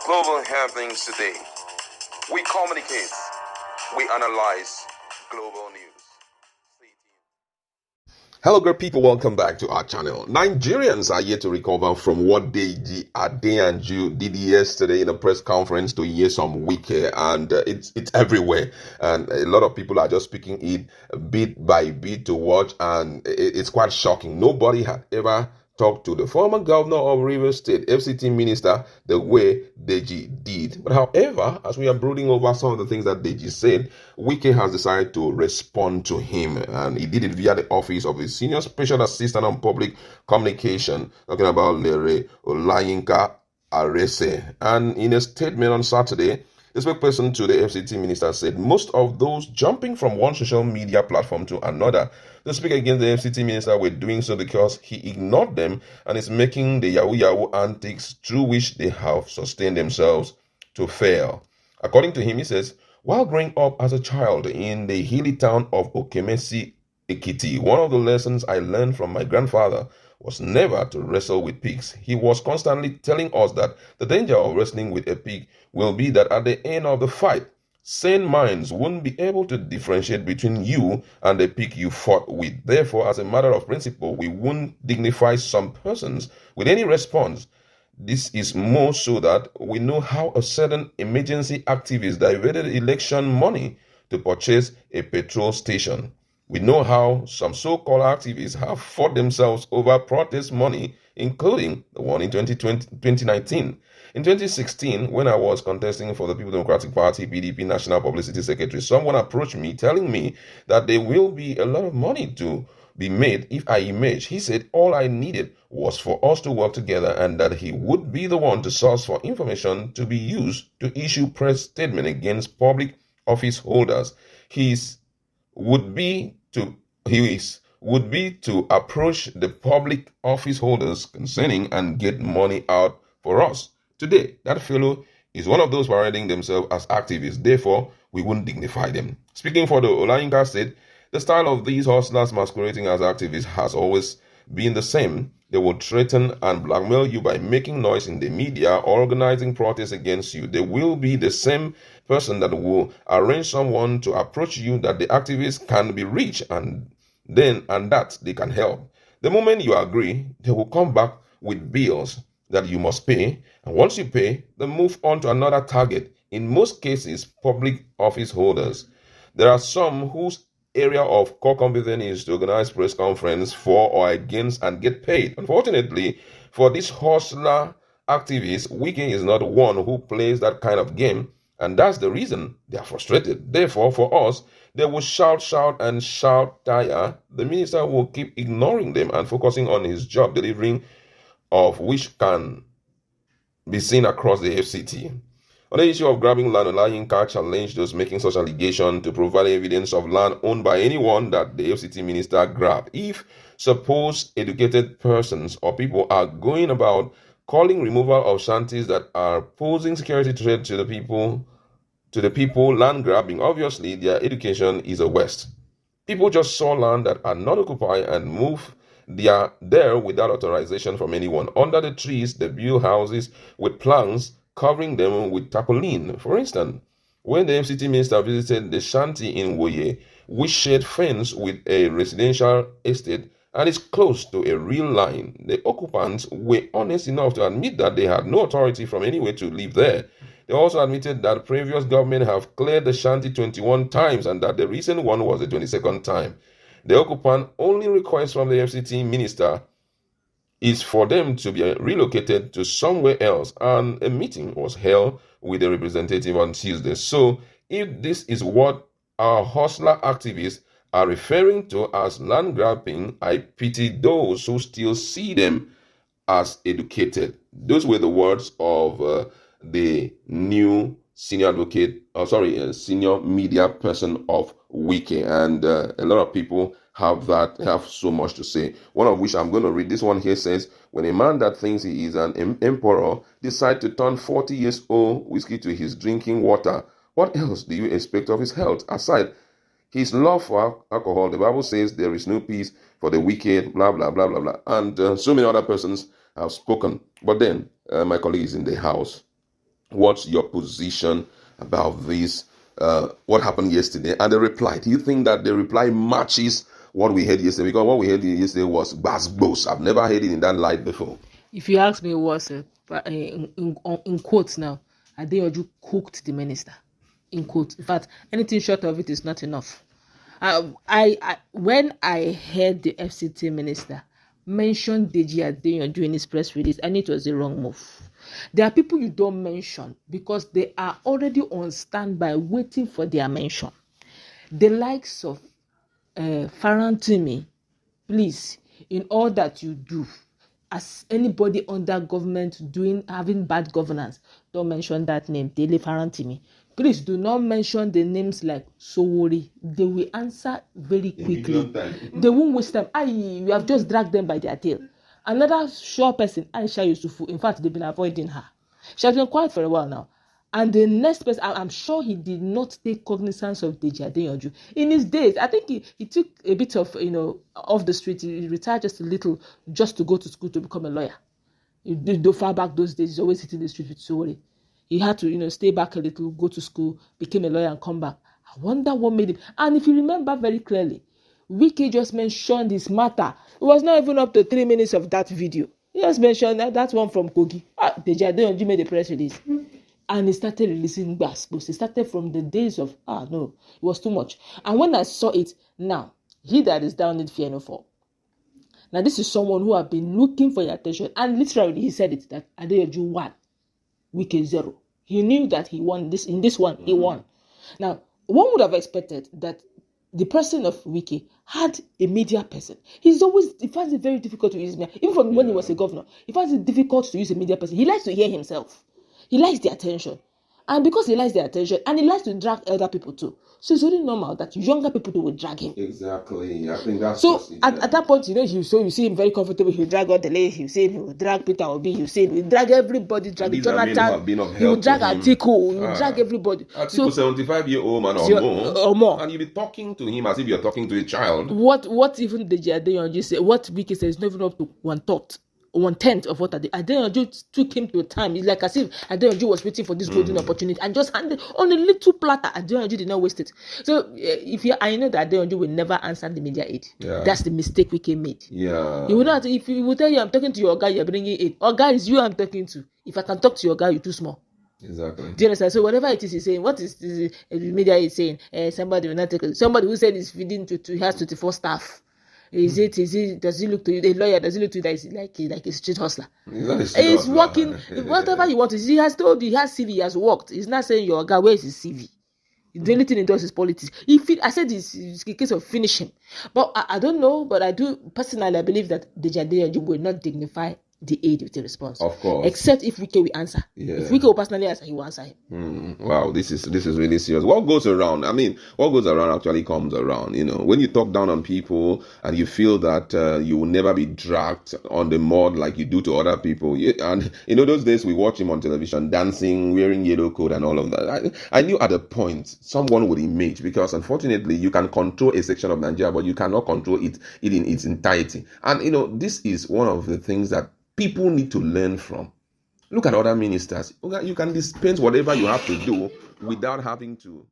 Global happenings today. We communicate. We analyze global news. Hello, great people. Welcome back to our channel. Nigerians are yet to recover from what Deji Adeyanju did yesterday in a press conference to hear some Wike, and it's everywhere. And a lot of people are just picking it bit by bit to watch, and it's quite shocking. Nobody had ever talked to the former governor of Rivers State, FCT minister, the way Deji did. But however, as we are brooding over some of the things that Deji said, Wike has decided to respond to him, and he did it via the office of his Senior Special Assistant on Public Communication, talking about Lere Olayinka Arese. And in a statement on Saturday, the spokesperson to the FCT minister said most of those jumping from one social media platform to another to speak against the FCT minister were doing so because he ignored them and is making the Yahoo antics through which they have sustained themselves to fail. According to him, he says, while growing up as a child in the hilly town of Okemesi, Ekiti, one of the lessons I learned from my grandfather was never to wrestle with pigs. He was constantly telling us that the danger of wrestling with a pig will be that at the end of the fight, sane minds won't be able to differentiate between you and the pig you fought with. Therefore, as a matter of principle, we won't dignify some persons with any response. This is more so that we know how a certain emergency activist diverted election money to purchase a petrol station. We know how some so-called activists have fought themselves over protest money, including the one in 2019. In 2016, when I was contesting for the People Democratic Party PDP National Publicity Secretary, someone approached me telling me that there will be a lot of money to be made if I emerge. He said all I needed was for us to work together and that he would be the one to source for information to be used to issue press statement against public office holders. His would be to approach the public office holders concerning and get money out for us. Today, that fellow is one of those parading themselves as activists. Therefore, we wouldn't dignify them. Speaking for the Olayinka said, the style of these hustlers masquerading as activists has always been the same. They will threaten and blackmail you by making noise in the media or organizing protests against you. They will be the same person that will arrange someone to approach you that the activists can be reached and that they can help. The moment you agree, they will come back with bills that you must pay, and once you pay, they move on to another target, in most cases public office holders. There are some whose area of core competence is to organize press conference for or against and get paid. Unfortunately, for this hustler activist, Wike is not one who plays that kind of game, and that's the reason they are frustrated. Therefore, for us, they will shout, tire. The minister will keep ignoring them and focusing on his job delivering of which can be seen across the FCT. On the issue of grabbing land, Olayinka challenged those making such allegation to provide evidence of land owned by anyone that the FCT minister grabbed. If supposed educated persons or people are going about calling removal of shanties that are posing security threat to the people land grabbing, obviously their education is a waste. People just saw land that are not occupied and move there without authorization from anyone. Under the trees, they build houses with planks covering them with tarpaulin. For instance, when the FCT minister visited the shanty in Woye, which shared fence with a residential estate and is close to a real line, the occupants were honest enough to admit that they had no authority from anywhere to live there. They also admitted that previous government have cleared the shanty 21 times and that the recent one was the 22nd time. The occupant only request from the FCT minister is for them to be relocated to somewhere else, and a meeting was held with the representative on Tuesday. So if this is what our hustler activists are referring to as land grabbing, I pity those who still see them as educated. Those were the words of the new senior media person of Wike, and a lot of people have so much to say, one of which I'm going to read. This one here says, when a man that thinks he is an emperor decides to turn 40 years old whiskey to his drinking water, what else do you expect of his health aside his love for alcohol? The Bible says there is no peace for the wicked, blah blah blah blah blah, and so many other persons have spoken. But then my colleague is in the house. What's your position about this? What happened yesterday? And the reply. Do you think that the reply matches what we heard yesterday? Because what we heard yesterday was basbos. I've never heard it in that light before. If you ask me, what's in quotes now, Adeyanju cooked the minister. In quotes. In fact, anything short of it is not enough. When I heard the FCT minister mention Deji Adeyanju in his press release, I knew it was the wrong move. There are people you don't mention because they are already on standby waiting for their mention. The likes of Farantimi, please, in all that you do, as anybody under government having bad governance, don't mention that name, Dele Farantimi. Please do not mention the names like Sowori. They will answer very quickly. They won't waste time. You have just dragged them by their tail. Another sure person, Aisha Yusufu, in fact, they've been avoiding her. She has been quiet for a while now. And the next person, I'm sure he did not take cognizance of Deji Adeyanju. In his days, I think he took a bit of, off the street. He retired just a little just to go to school to become a lawyer. Far back those days, he's always sitting in the street with Sowori. He had to, stay back a little, go to school, became a lawyer and come back. I wonder what made him. And if you remember very clearly, Wike just mentioned this matter. It was not even up to 3 minutes of that video. He just mentioned that one from Kogi. Deji Adeyanju made a press release. And he started releasing gospels. He started from the days of, no, it was too much. And when I saw it, now, he that is down need fear no fall. Now, this is someone who have been looking for your attention. And literally, he said it, that Adeyanju won. Wike 0. He knew that he won this. In this one, he won. Now, one would have expected that the person of Wike had a media person. He finds it very difficult to use media. Even from when he was a governor, he finds it difficult to use a media person. He likes to hear himself. He likes the attention. And because he likes the attention, and he likes to drag elder people too. So it's only normal that younger people too will drag him. Exactly. I think that's so at that point, you see him very comfortable. He'll drag all the ladies, he will drag Peter Obi, he'll drag everybody, drag Jonathan, he will drag Atiku, he will drag everybody. Atiku, 75-year-old man or more. And you'll be talking to him as if you're talking to a child. What even Deji Adeyanju say, what Wike says is not even up to 1/10 of what Adeyanju took him to a time. It's like as if Adeyanju was waiting for this golden opportunity and just handed on a little platter. Adeyanju did not waste it. So I know that Adeyanju will never answer the media aid. Yeah. That's the mistake Wike made. Yeah. He will not. If he will tell you, I'm talking to your guy, you're bringing aid. Or guy is you I'm talking to. If I can talk to your guy, you're too small. Exactly. Do you understand? So whatever it is he's saying, what is the media is saying? Somebody will not take it. Somebody who said he's feeding he has 24 staff. Does he look to you, a lawyer, does he look to you that like a street hustler? He's working, whatever he wants. He has told you, he has CV, he has worked. He's not saying your guy, where is his CV? The only thing he does is politics. I said it's a case of finish him. But I don't know, but I do, personally, I believe that Deji Adeyanju will not dignify the aid with a response. Of course. Except if Wike will answer. Yeah. If Wike will personally answer, he will answer him. Wow, this is really serious. What goes around actually comes around. When you talk down on people and you feel that you will never be dragged on the mud like you do to other people. And those days we watch him on television dancing, wearing yellow coat and all of that. I knew at a point someone would emerge, because unfortunately you can control a section of Nigeria, but you cannot control it in its entirety. And this is one of the things that people need to learn from. Look at other ministers. You can dispense whatever you have to do without having to